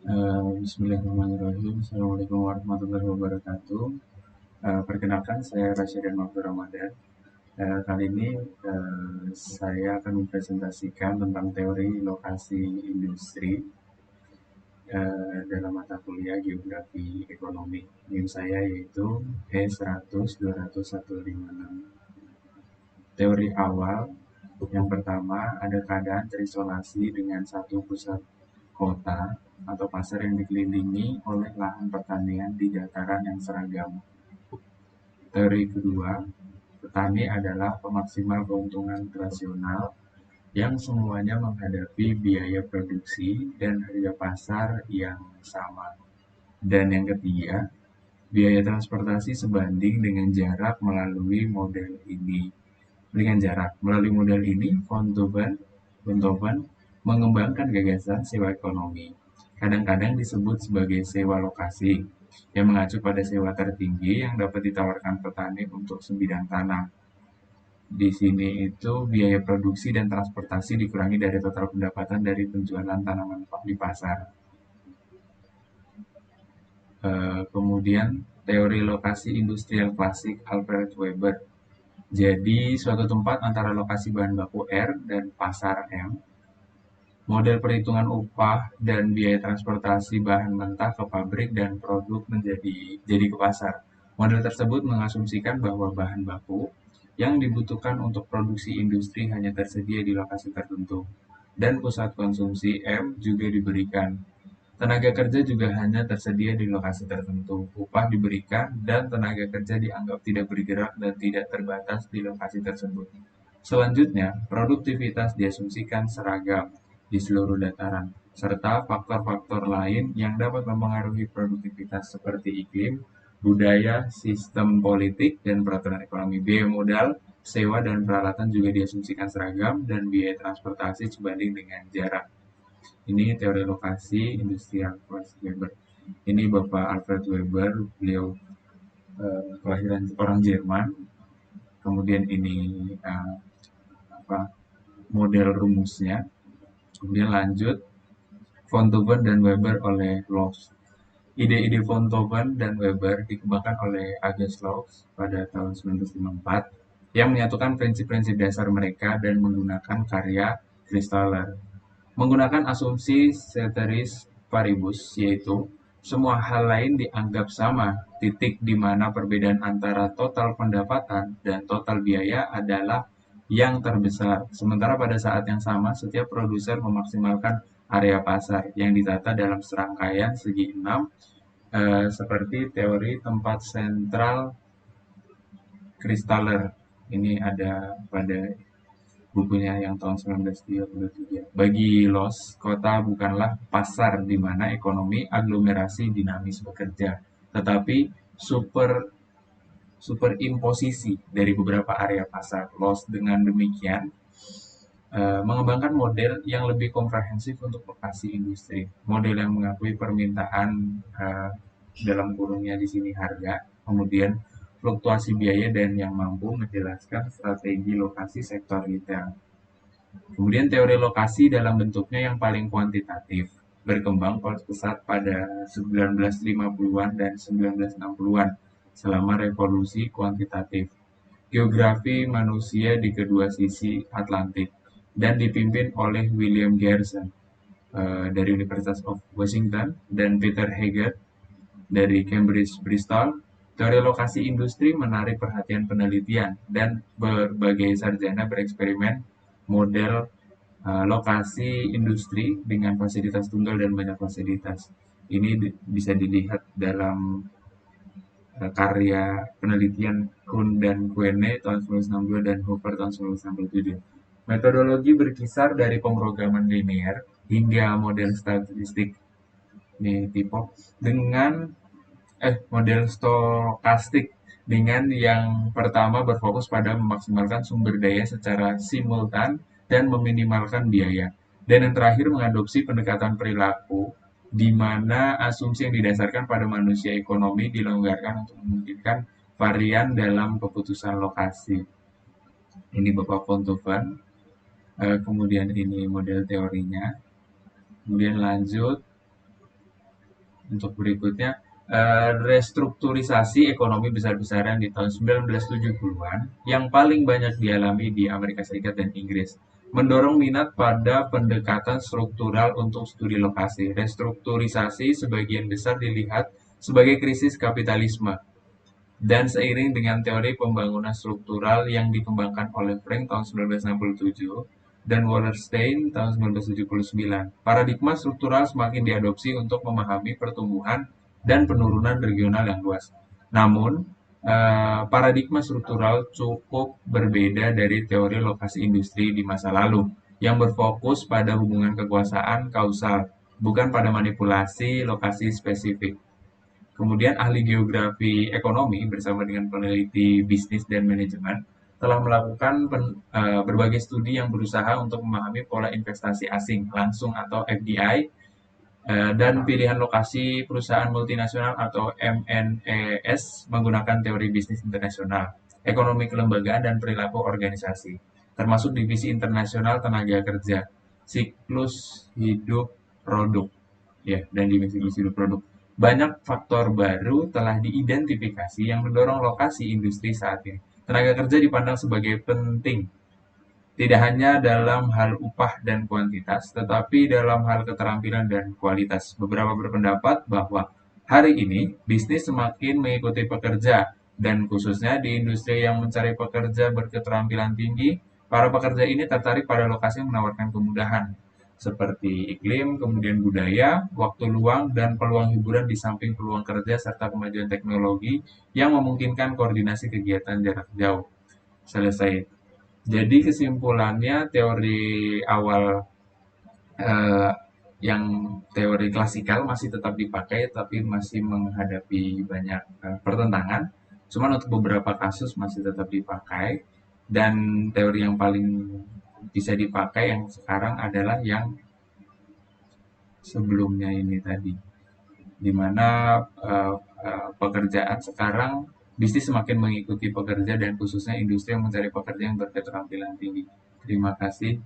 Bismillahirrahmanirrahim. Assalamualaikum warahmatullahi wabarakatuh. Perkenalkan, saya Rasyidin Mahfud Ramadan. Kali ini saya akan mempresentasikan tentang teori lokasi industri dalam mata kuliah Geografi Ekonomi. NIM saya yaitu E100-200-156. Teori awal yang pertama, ada keadaan terisolasi dengan satu pusat kota atau pasar yang dikelilingi oleh lahan pertanian di dataran yang seragam. Teori kedua, petani adalah pemaksimal keuntungan rasional yang semuanya menghadapi biaya produksi dan harga pasar yang sama. Dan yang ketiga, biaya transportasi sebanding dengan jarak melalui model ini. Melalui model ini, Fonthoven mengembangkan gagasan sewa ekonomi. Kadang-kadang disebut sebagai sewa lokasi, yang mengacu pada sewa tertinggi yang dapat ditawarkan petani untuk sebidang tanah. Di sini itu biaya produksi dan transportasi dikurangi dari total pendapatan dari penjualan tanaman di pasar. Kemudian teori lokasi industrial klasik Alfred Weber. Jadi suatu tempat antara lokasi bahan baku R dan pasar M. Model perhitungan upah dan biaya transportasi bahan mentah ke pabrik dan produk jadi ke pasar. Model tersebut mengasumsikan bahwa bahan baku yang dibutuhkan untuk produksi industri hanya tersedia di lokasi tertentu, dan pusat konsumsi M juga diberikan. Tenaga kerja juga hanya tersedia di lokasi tertentu. Upah diberikan dan tenaga kerja dianggap tidak bergerak dan tidak terbatas di lokasi tersebut. Selanjutnya, produktivitas diasumsikan seragam di seluruh dataran, serta faktor-faktor lain yang dapat mempengaruhi produktivitas seperti iklim, budaya, sistem politik, dan peraturan ekonomi. Biaya modal, sewa, dan peralatan juga diasumsikan seragam, dan biaya transportasi sebanding dengan jarak. Ini teori lokasi industrial Weber. Ini Bapak Alfred Weber, beliau kelahiran orang Jerman. Kemudian ini model rumusnya. Kemudian lanjut, Fonthoven dan Weber oleh Lowes. Ide-ide Fonthoven dan Weber dikembangkan oleh August Lowes pada tahun 1954 yang menyatukan prinsip-prinsip dasar mereka dan menggunakan karya Christaller. Menggunakan asumsi ceteris paribus, yaitu semua hal lain dianggap sama, titik di mana perbedaan antara total pendapatan dan total biaya adalah yang terbesar. Sementara pada saat yang sama, setiap produser memaksimalkan area pasar yang ditata dalam serangkaian segi 6, seperti teori tempat sentral Christaller. Ini ada pada bukunya yang tahun 1933. Bagi Los, kota bukanlah pasar di mana ekonomi aglomerasi dinamis bekerja, tetapi superimposisi dari beberapa area pasar. Los dengan demikian mengembangkan model yang lebih komprehensif untuk lokasi industri. Model yang mengakui permintaan dalam kurungnya di sini harga, kemudian fluktuasi biaya dan yang mampu menjelaskan strategi lokasi sektor retail. Kemudian teori lokasi dalam bentuknya yang paling kuantitatif berkembang pesat pada 1950-an dan 1960-an selama revolusi kuantitatif. Geografi manusia di kedua sisi Atlantik dan dipimpin oleh William Garrison dari Universitas of Washington dan Peter Heger dari Cambridge Bristol. Teori lokasi industri menarik perhatian penelitian dan berbagai sarjana bereksperimen model lokasi industri dengan fasilitas tunggal dan banyak fasilitas. Ini bisa dilihat dalam karya penelitian Kuhn dan Quene tahun 1962 dan Hoover tahun 1967. Metodologi berkisar dari pemrograman linear hingga model statistik tipe dengan model stokastik dengan yang pertama berfokus pada memaksimalkan sumber daya secara simultan dan meminimalkan biaya. Dan yang terakhir mengadopsi pendekatan perilaku di mana asumsi yang didasarkan pada manusia ekonomi dilonggarkan untuk memungkinkan varian dalam keputusan lokasi. Ini Bapak Fonthoven. Kemudian ini model teorinya. Kemudian lanjut Untuk berikutnya, restrukturisasi ekonomi besar-besaran di tahun 1970-an yang paling banyak dialami di Amerika Serikat dan Inggris, mendorong minat pada pendekatan struktural untuk studi lokasi. Restrukturisasi sebagian besar dilihat sebagai krisis kapitalisme, dan seiring dengan teori pembangunan struktural yang dikembangkan oleh Frank tahun 1967 dan Wallerstein tahun 1979, paradigma struktural semakin diadopsi untuk memahami pertumbuhan dan penurunan regional yang luas. Namun, paradigma struktural cukup berbeda dari teori lokasi industri di masa lalu, yang berfokus pada hubungan kekuasaan kausal, bukan pada manipulasi lokasi spesifik. Kemudian ahli geografi ekonomi bersama dengan peneliti bisnis dan manajemen telah melakukan berbagai studi yang berusaha untuk memahami pola investasi asing langsung atau FDI, dan pilihan lokasi perusahaan multinasional atau MNES menggunakan teori bisnis internasional, ekonomi kelembagaan dan perilaku organisasi, termasuk divisi internasional tenaga kerja, siklus hidup produk, ya, dan divisi hidup produk. Banyak faktor baru telah diidentifikasi yang mendorong lokasi industri saat ini. Tenaga kerja dipandang sebagai penting, tidak hanya dalam hal upah dan kuantitas, tetapi dalam hal keterampilan dan kualitas. Beberapa berpendapat bahwa hari ini bisnis semakin mengikuti pekerja, dan khususnya di industri yang mencari pekerja berketerampilan tinggi, para pekerja ini tertarik pada lokasi yang menawarkan kemudahan, seperti iklim, kemudian budaya, waktu luang, dan peluang hiburan di samping peluang kerja serta kemajuan teknologi yang memungkinkan koordinasi kegiatan jarak jauh. Selesai. Jadi kesimpulannya teori awal, eh, yang teori klasikal masih tetap dipakai tapi masih menghadapi banyak pertentangan. Cuman untuk beberapa kasus masih tetap dipakai, dan teori yang paling bisa dipakai yang sekarang adalah yang sebelumnya ini tadi, di mana pekerjaan sekarang bisnis semakin mengikuti pekerja dan khususnya industri yang mencari pekerja yang berketerampilan tinggi. Terima kasih.